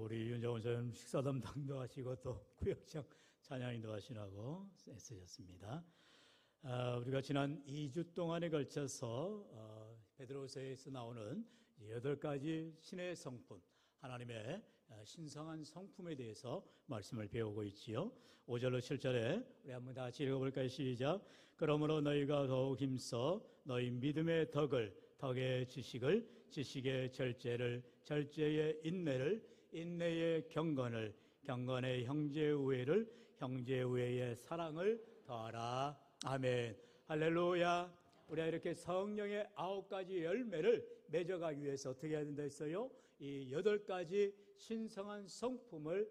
우리 윤정원 전 식사 담당도 하시고 또 구역장 찬양인도 하시라고 애쓰셨습니다. 우리가 지난 2주 동안에 걸쳐서 베드로서에서 나오는 8가지 신의 성품, 하나님의 신성한 성품에 대해서 말씀을 배우고 있지요. 5절로 7절에 우리 한번 다 같이 읽어볼까요? 시작. 그러므로 너희가 더욱 힘써 너희 믿음의 덕의 지식을, 지식의 절제를, 절제의 인내를, 인내의 경건의 형제의 우애를, 형제의 우애의 사랑을 더하라. 아멘. 할렐루야. 우리가 이렇게 성령의 9가지 열매를 맺어가기 위해서 어떻게 해야 된다 했어요? 이 8가지 신성한 성품을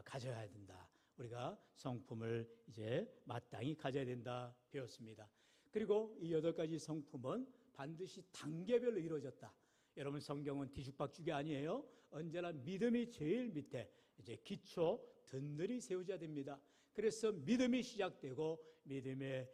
가져야 된다. 우리가 성품을 이제 마땅히 가져야 된다 배웠습니다. 그리고 이 8가지 성품은 반드시 단계별로 이루어졌다. 여러분, 성경은 뒤죽박죽이 아니에요. 언제나 믿음이 제일 밑에 이제 기초 든든히 세워져야 됩니다. 그래서 믿음이 시작되고 믿음의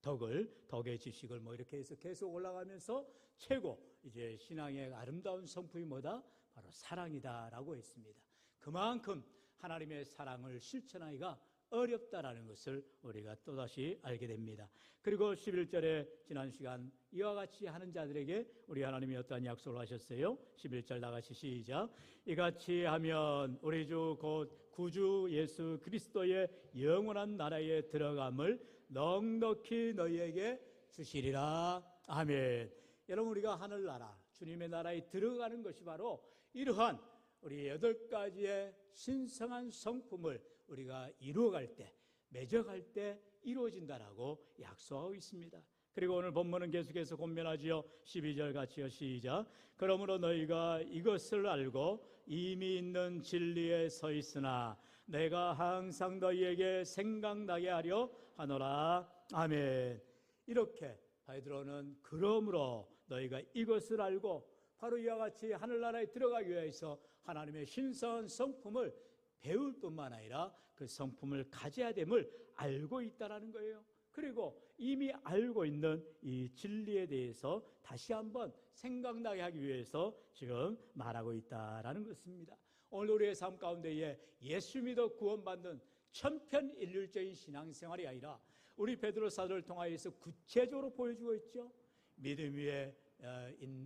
덕의 지식을 이렇게 해서 계속 올라가면서 최고 이제 신앙의 아름다운 성품이 뭐다? 바로 사랑이다라고 했습니다. 그만큼 하나님의 사랑을 실천하기가 어렵다라는 것을 우리가 또다시 알게 됩니다. 그리고 11절에 지난 시간 이와 같이 하는 자들에게 우리 하나님이 어떠한 약속을 하셨어요? 11절 다 같이 시작. 이같이 하면 우리 주 곧 구주 예수 그리스도의 영원한 나라에 들어감을 넉넉히 너희에게 주시리라. 아멘. 여러분, 우리가 하늘나라 주님의 나라에 들어가는 것이 바로 이러한 우리 8가지의 신성한 성품을 우리가 이루어갈 때, 맺어갈 때 이루어진다라고 약속하고 있습니다. 그리고 오늘 본문은 계속해서 권면하지요. 12절 같이요. 시작. 그러므로 너희가 이것을 알고 이미 있는 진리에 서 있으나 내가 항상 너희에게 생각나게 하려 하노라. 아멘. 이렇게 베드로는 그러므로 너희가 이것을 알고 바로 이와 같이 하늘나라에 들어가기 위해서 하나님의 신성한 성품을 배울 뿐만 아니라 그 성품을 가져야 됨을 알고 있다는 거예요. 그리고 이미 알고 있는 이 진리에 대해서 다시 한번 생각나게 하기 위해서 지금 말하고 있다는 것입니다. 오늘 우리의 삶 가운데에 예수 믿어 구원받는 천편일률적인 신앙생활이 아니라 우리 베드로 사도를 통하여서 구체적으로 보여주고 있죠. 믿음 위에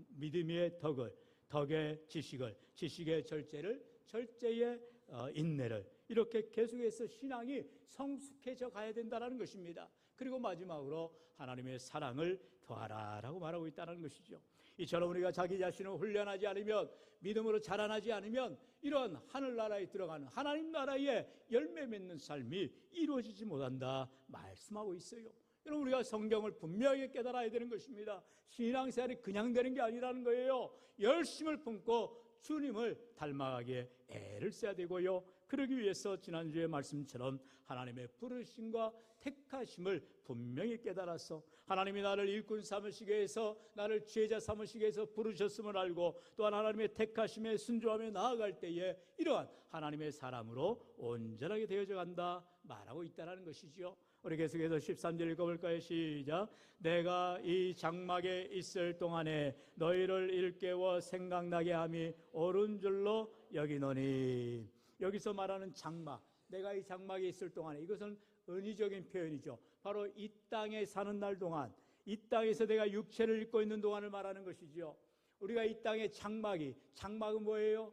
믿음의 덕의 지식을, 지식의 절제를, 절제의 인내를, 이렇게 계속해서 신앙이 성숙해져 가야 된다는 것입니다. 그리고 마지막으로 하나님의 사랑을 더하라라고 말하고 있다는 것이죠. 이처럼 우리가 자기 자신을 훈련하지 않으면, 믿음으로 자라나지 않으면 이런 하늘나라에 들어가는 하나님 나라의 열매 맺는 삶이 이루어지지 못한다 말씀하고 있어요. 여러분, 우리가 성경을 분명하게 깨달아야 되는 것입니다. 신앙생활이 그냥 되는 게 아니라는 거예요. 열심을 품고 주님을 닮아가게 애를 써야 되고요. 그러기 위해서 지난주의 말씀처럼 하나님의 부르심과 택하심을 분명히 깨달아서 하나님이 나를 일꾼 삼으시기 위해서, 나를 지혜자 삼으시기 위해서 부르셨음을 알고, 또한 하나님의 택하심에 순종하며 나아갈 때에 이러한 하나님의 사람으로 온전하게 되어져 간다 말하고 있다는 것이죠. 우리 계속해서 13절 읽어볼까요? 시작. 내가 이 장막에 있을 동안에 너희를 일깨워 생각나게 함이 옳은 줄로 여기노니. 여기서 말하는 장막, 내가 이 장막에 있을 동안에, 이것은 은유적인 표현이죠. 바로 이 땅에 사는 날 동안, 이 땅에서 내가 육체를 입고 있는 동안을 말하는 것이죠. 우리가 이 땅의 장막은 뭐예요?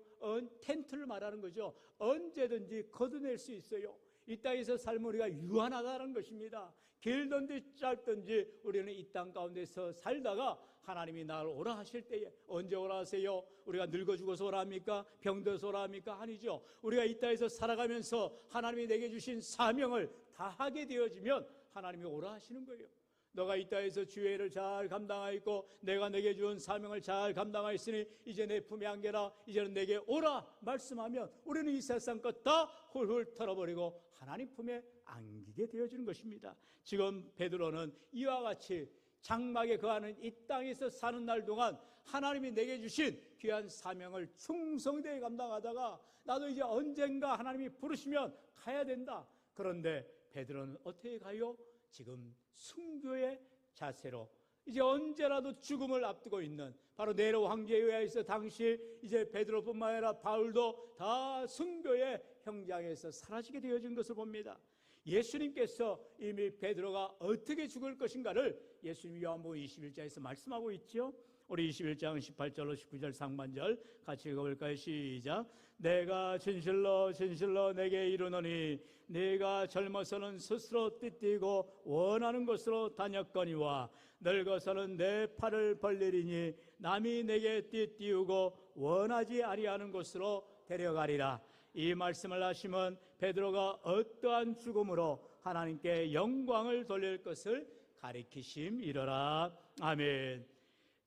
텐트를 말하는 거죠. 언제든지 걷어낼 수 있어요. 이 땅에서 삶은 우리가 유한하다는 것입니다. 길든지 짧든지 우리는 이 땅 가운데서 살다가 하나님이 나를 오라 하실 때에, 언제 오라 하세요? 우리가 늙어 죽어서 오라 합니까? 병들어서 오라 합니까? 아니죠. 우리가 이 땅에서 살아가면서 하나님이 내게 주신 사명을 다하게 되어지면 하나님이 오라 하시는 거예요. 너가 이 땅에서 주의 일을 잘 감당하였고 내가 내게 준 사명을 잘 감당하였으니 이제 내 품에 안겨라, 이제는 내게 오라 말씀하면 우리는 이 세상 것 다 훌훌 털어버리고 하나님 품에 안기게 되어지는 것입니다. 지금 베드로는 이와 같이 장막에 거하는 이 땅에서 사는 날 동안 하나님이 내게 주신 귀한 사명을 충성되게 감당하다가 나도 이제 언젠가 하나님이 부르시면 가야 된다. 그런데 베드로는 어떻게 가요? 지금 순교의 자세로 이제 언제라도 죽음을 앞두고 있는, 바로 네로 황제에 의해서 당시 이제 베드로뿐만 아니라 바울도 다 순교의 현장에서 사라지게 되어진 것을 봅니다. 예수님께서 이미 베드로가 어떻게 죽을 것인가를 예수님이 요한복음 21장에서 말씀하고 있죠. 우리 21장 18절로 19절 상반절 같이 읽어볼까요? 시작. 내가 진실로 진실로 내게 이르노니 네가 젊어서는 스스로 띠띠고 원하는 곳으로 다녔거니와 늙어서는 내 팔을 벌리리니 남이 내게 띠띠우고 원하지 아니하는 곳으로 데려가리라. 이 말씀을 하시면 베드로가 어떠한 죽음으로 하나님께 영광을 돌릴 것을 가리키심이로라. 아멘.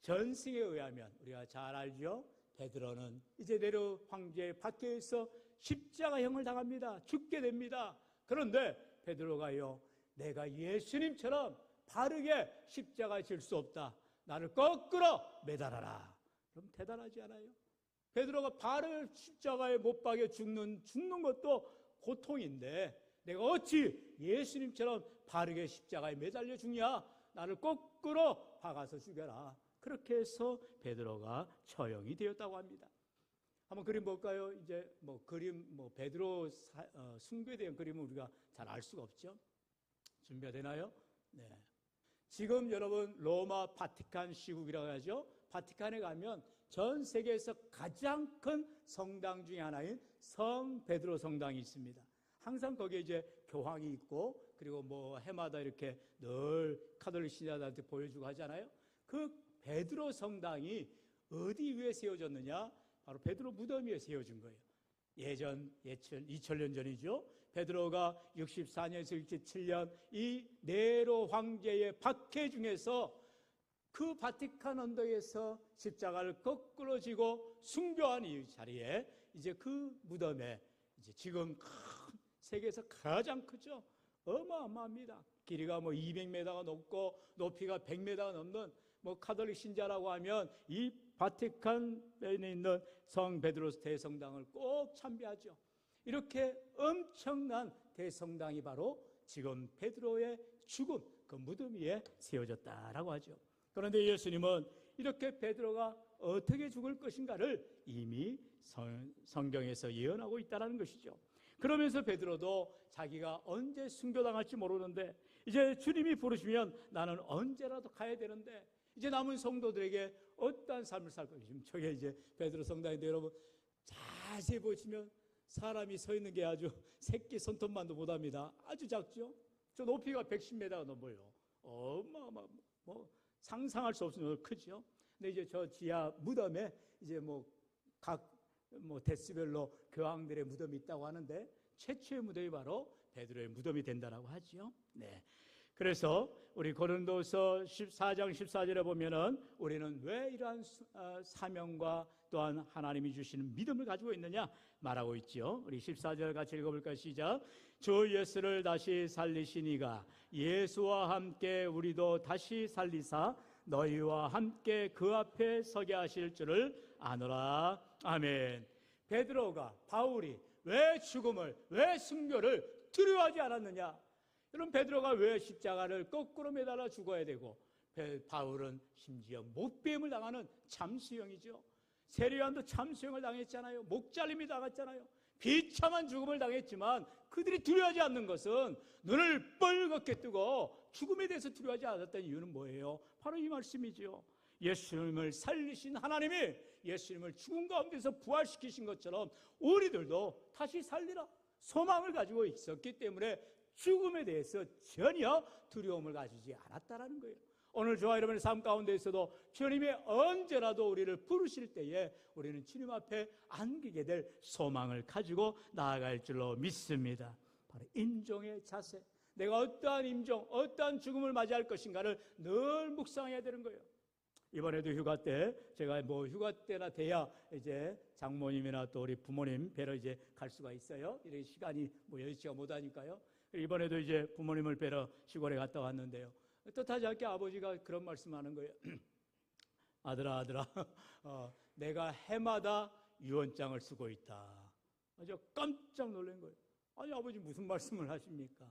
전승에 의하면 우리가 잘 알죠. 베드로는 이제 네로 황제의 박해에서 십자가형을 당합니다. 죽게 됩니다. 그런데 베드로가요, 내가 예수님처럼 바르게 십자가에 질 수 없다. 나를 거꾸로 매달아라. 그럼 대단하지 않아요? 베드로가 바로 십자가에 못 박여 죽는 것도 고통인데 내가 어찌 예수님처럼 바르게 십자가에 매달려 죽냐? 나를 거꾸로 박아서 죽여라. 그렇게 해서 베드로가 처형이 되었다고 합니다. 한번 그림 볼까요? 이제 베드로 순교에 대한 그림은 우리가 잘 알 수가 없죠. 준비가 되나요? 네. 지금 여러분 로마 바티칸 시국이라고 하죠. 바티칸에 가면 전 세계에서 가장 큰 성당 중에 하나인 성 베드로 성당이 있습니다. 항상 거기에 이제 교황이 있고 그리고 해마다 이렇게 늘 카톨릭 신자들한테 보여주고 하잖아요. 그 베드로 성당이 어디 위에 세워졌느냐? 바로 베드로 무덤 위에 세워진 거예요. 2000년 전이죠. 베드로가 64년에서 67년 이 네로 황제의 박해 중에서 그 바티칸 언덕에서 십자가를 거꾸로 지고 순교한 이 자리에 이제 그 무덤에 이제 지금 세계에서 가장 크죠. 어마어마합니다. 길이가 200m가 넘고 높이가 100m가 넘는 카톨릭 신자라고 하면 이 바티칸에 있는 성 베드로 대성당을 꼭 참배하죠. 이렇게 엄청난 대성당이 바로 지금 베드로의 죽음 그 무덤 위에 세워졌다라고 하죠. 그런데 예수님은 이렇게 베드로가 어떻게 죽을 것인가를 이미 성경에서 예언하고 있다는 것이죠. 그러면서 베드로도 자기가 언제 순교당할지 모르는데 이제 주님이 부르시면 나는 언제라도 가야 되는데 이제 남은 성도들에게 어떠한 삶을 살 것인지. 지금 저게 이제 베드로 성당인데 여러분 자세히 보시면 사람이 서 있는 게 아주 새끼 손톱만도 못합니다. 아주 작죠. 저 높이가 110m가 넘어요. 상상할 수 없는 크죠. 근데 이제 저 지하 무덤에 이제 각 데스별로 교황들의 무덤이 있다고 하는데 최초의 무덤이 바로 베드로의 무덤이 된다라고 하죠. 네. 그래서 우리 고린도서 14장 14절에 보면은 우리는 왜 이러한 사명과 또한 하나님이 주시는 믿음을 가지고 있느냐 말하고 있죠. 우리 14절 같이 읽어볼까요? 시작. 주 예수를 다시 살리시니가 예수와 함께 우리도 다시 살리사 너희와 함께 그 앞에 서게 하실 줄을 아노라. 아멘. 베드로가 바울이 왜 죽음을 왜 순교를 두려워하지 않았느냐? 여러분 베드로가 왜 십자가를 거꾸로 매달아 죽어야 되고 바울은 심지어 목배임을 당하는 참수형이죠. 세례요한도 참수형을 당했잖아요. 목잘림이 당했잖아요. 비참한 죽음을 당했지만 그들이 두려워하지 않는 것은 눈을 뻘겋게 뜨고 죽음에 대해서 두려워하지 않았다는 이유는 뭐예요? 바로 이 말씀이죠. 예수님을 살리신 하나님이 예수님을 죽음 가운데서 부활시키신 것처럼 우리들도 다시 살리라 소망을 가지고 있었기 때문에 죽음에 대해서 전혀 두려움을 가지지 않았다라는 거예요. 오늘 저와 여러분의 삶 가운데에서도 주님이 언제라도 우리를 부르실 때에 우리는 주님 앞에 안기게 될 소망을 가지고 나아갈 줄로 믿습니다. 바로 임종의 자세. 내가 어떠한 임종, 어떠한 죽음을 맞이할 것인가를 늘 묵상해야 되는 거예요. 이번에도 휴가 때 제가 휴가 때나 돼야 이제 장모님이나 또 우리 부모님 뵈러 이제 갈 수가 있어요. 이렇게 시간이 여의치가 못하니까요. 이번에도 이제 부모님을 뵈러 시골에 갔다 왔는데요. 뜻하지 않게 아버지가 그런 말씀하는 거예요. 아들아, 내가 해마다 유언장을 쓰고 있다. 아주 깜짝 놀란 거예요. 아니 아버지 무슨 말씀을 하십니까?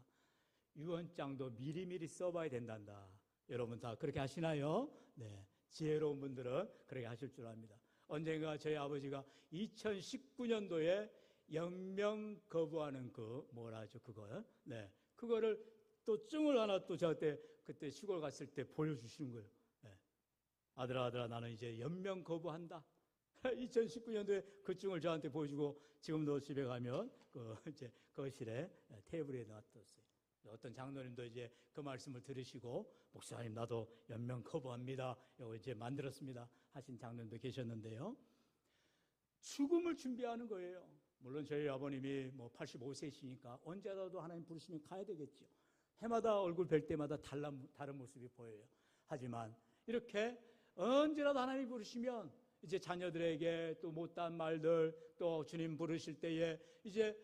유언장도 미리미리 써봐야 된단다. 여러분 다 그렇게 하시나요? 네. 지혜로운 분들은 그렇게 하실 줄 압니다. 언젠가 저희 아버지가 2019년도에 연명 거부하는 그거요? 네. 그거를 또 증을 하나 또 저한테 그때 시골 갔을 때 보여주시는 거예요. 네. 아들아, 나는 이제 연명 거부한다. 2019년도에 그 증을 저한테 보여주고 지금도 집에 가면 이제 거실에 테이블에 놔뒀어요. 어떤 장로님도 이제 그 말씀을 들으시고 목사님 나도 연명 거부합니다. 이거 이제 만들었습니다 하신 장로님도 계셨는데요. 죽음을 준비하는 거예요. 물론 저희 아버님이 85세시니까 언제라도 하나님 부르시면 가야 되겠죠. 해마다 얼굴 뵐 때마다 다른 모습이 보여요. 하지만 이렇게 언제라도 하나님이 부르시면 이제 자녀들에게 또 못한 말들 또 주님 부르실 때에 이제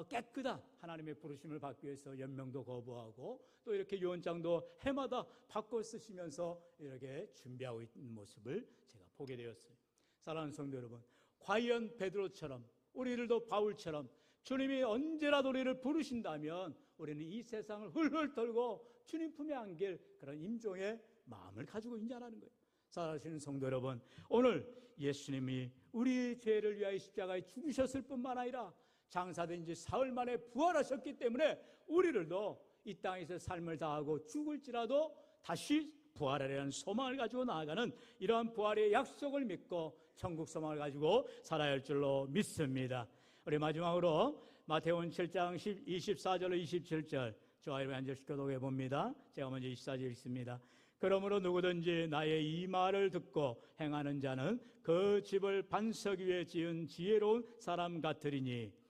깨끗한 하나님의 부르심을 받기 위해서 연명도 거부하고 또 이렇게 유언장도 해마다 바꿔 쓰시면서 이렇게 준비하고 있는 모습을 제가 보게 되었어요. 사랑하는 성도 여러분, 과연 베드로처럼 우리들도 바울처럼 주님이 언제라도 우리를 부르신다면 우리는 이 세상을 훌훌 털고 주님 품에 안길 그런 임종의 마음을 가지고 있냐라는 거예요. 사랑하시는 성도 여러분, 오늘 예수님이 우리 죄를 위하여 십자가에 죽으셨을 뿐만 아니라 장사된 지 사흘 만에 부활하셨기 때문에 우리들도 이 땅에서 삶을 다하고 죽을지라도 다시 부활하려는 소망을 가지고 나아가는 이러한 부활의 약속을 믿고 천국 소망을 가지고 살아야 할 줄로 믿습니다. 우리 마지막으로 마태복음 7장 24절로 27절 저와 여러분 한 절씩 교독해 봅니다. 제가 먼저 24절 읽습니다. 그러므로 누구든지 나의 이 말을 듣고 행하는 자는 그 집을 반석 위에 지은 지혜로운 사람 같으리니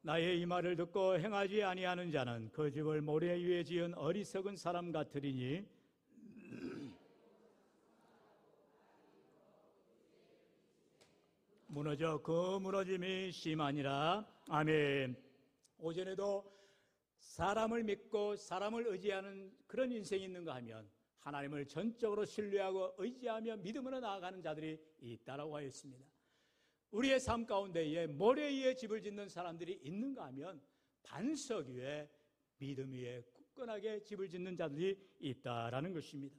나의 이 말을 듣고 행하지 아니하는 자는 그 집을 모래 위에 지은 어리석은 사람 같으리니 무너져 그 무너짐이 심하니라. 아멘. 오전에도 사람을 믿고 사람을 의지하는 그런 인생이 있는가 하면 하나님을 전적으로 신뢰하고 의지하며 믿음으로 나아가는 자들이 있다라고 하였습니다. 우리의 삶 가운데에 모래 위에 집을 짓는 사람들이 있는가 하면 반석 위에 믿음 위에 굳건하게 집을 짓는 자들이 있다라는 것입니다.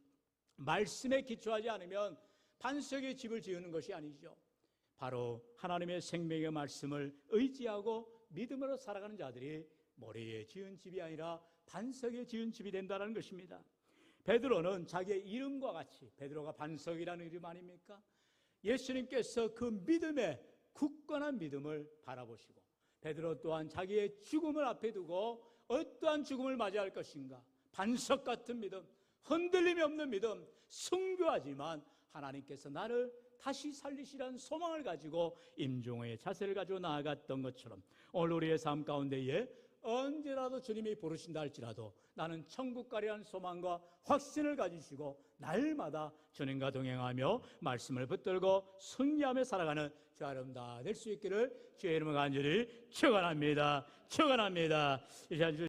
말씀에 기초하지 않으면 반석 위에 집을 지으는 것이 아니죠. 바로 하나님의 생명의 말씀을 의지하고 믿음으로 살아가는 자들이 모래 위에 지은 집이 아니라 반석 위에 지은 집이 된다는 것입니다. 베드로는 자기의 이름과 같이 베드로가 반석이라는 이름 아닙니까? 예수님께서 그 믿음의 굳건한 믿음을 바라보시고 베드로 또한 자기의 죽음을 앞에 두고 어떠한 죽음을 맞이할 것인가? 반석 같은 믿음, 흔들림이 없는 믿음, 순교하지만 하나님께서 나를 다시 살리시라는 소망을 가지고 임종의 자세를 가지고 나아갔던 것처럼 오늘 우리의 삶 가운데에 언제라도 주님이 부르신다 할지라도 나는 천국 가리라는 소망과 확신을 가지시고 날마다 주님과 동행하며 말씀을 붙들고 승리하며 살아가는 저 아름다 될 수 있기를 주의 이름으로 간절히 축원합니다.